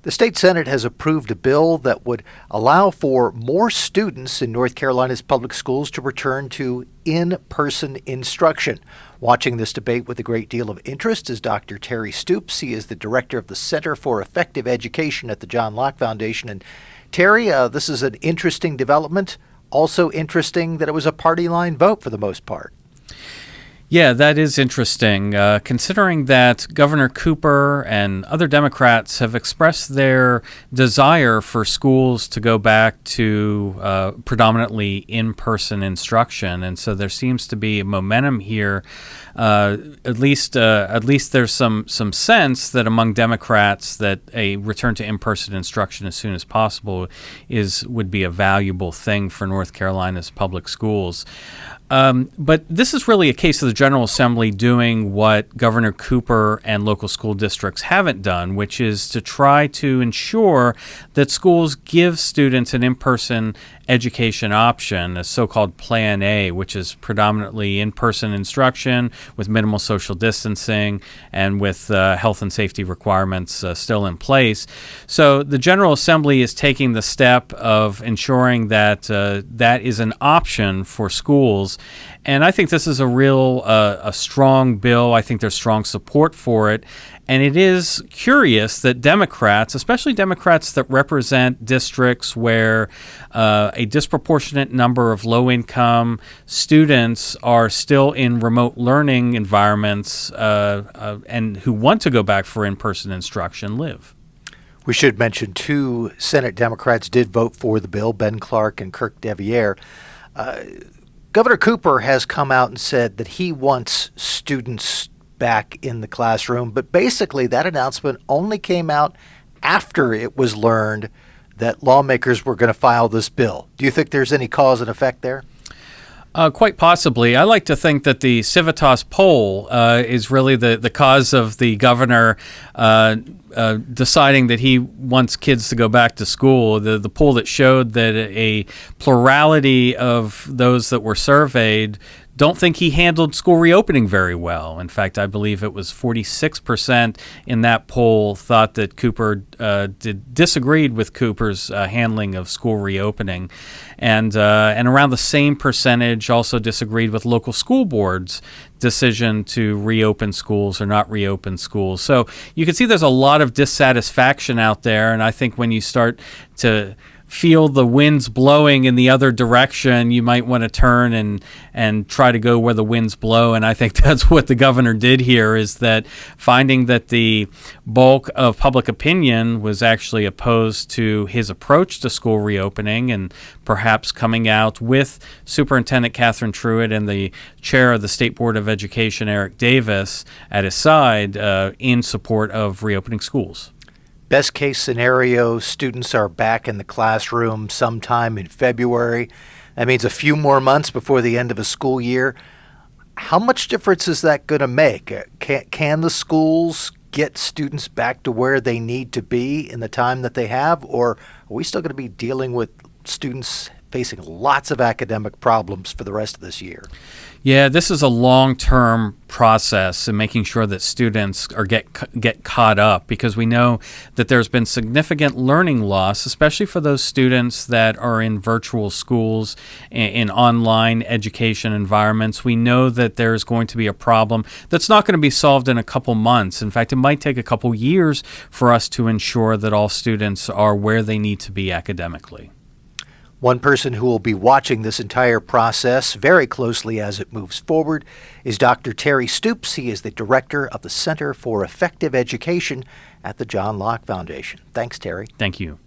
The state Senate has approved a bill that would allow for more students in North Carolina's public schools to return to in-person instruction. Watching this debate with a great deal of interest is Dr. Terry Stoops. He is the director of the Center for Effective Education at the John Locke Foundation. And Terry, this is an interesting development. Also interesting that it was a party line vote for the most part. Yeah, that is interesting, considering that Governor Cooper and other Democrats have expressed their desire for schools to go back to predominantly in-person instruction. And so there seems to be momentum here. At least there's some sense that among Democrats that a return to in-person instruction as soon as possible would be a valuable thing for North Carolina's public schools. But this is really a case of the General Assembly doing what Governor Cooper and local school districts haven't done, which is to try to ensure that schools give students an in-person education option, a so-called Plan A, which is predominantly in-person instruction with minimal social distancing and with health and safety requirements still in place. So the General Assembly is taking the step of ensuring that that is an option for schools. And I think this is a strong bill. I think there's strong support for it. And it is curious that Democrats, especially Democrats that represent districts where a disproportionate number of low-income students are still in remote learning environments and who want to go back for in-person instruction, live. We should mention two Senate Democrats did vote for the bill, Ben Clark and Kirk Deviere. Governor Cooper has come out and said that he wants students back in the classroom, but basically that announcement only came out after it was learned that lawmakers were going to file this bill. Do you think there's any cause and effect there? Quite possibly. I like to think that the Civitas poll is really the cause of the governor deciding that he wants kids to go back to school. The poll that showed that a plurality of those that were surveyed don't think he handled school reopening very well. In fact, I believe it was 46% in that poll thought that Cooper disagreed with Cooper's handling of school reopening, and around the same percentage also disagreed with local school boards' decision to reopen schools or not reopen schools. So you can see there's a lot of dissatisfaction out there, and I think when you start to feel the winds blowing in the other direction, you might want to turn and try to go where the winds blow. And I think that's what the governor did here, is that finding that the bulk of public opinion was actually opposed to his approach to school reopening, and perhaps coming out with Superintendent Catherine Truitt and the chair of the State Board of Education, Eric Davis, at his side in support of reopening schools. Best case scenario, students are back in the classroom sometime in February. That means a few more months before the end of a school year. How much difference is that going to make? Can the schools get students back to where they need to be in the time that they have? Or are we still going to be dealing with students facing lots of academic problems for the rest of this year? Yeah, this is a long-term process in making sure that students get caught up, because we know that there's been significant learning loss, especially for those students that are in virtual schools, in online education environments. We know that there's going to be a problem that's not going to be solved in a couple months. In fact, it might take a couple years for us to ensure that all students are where they need to be academically. One person who will be watching this entire process very closely as it moves forward is Dr. Terry Stoops. He is the director of the Center for Effective Education at the John Locke Foundation. Thanks, Terry. Thank you.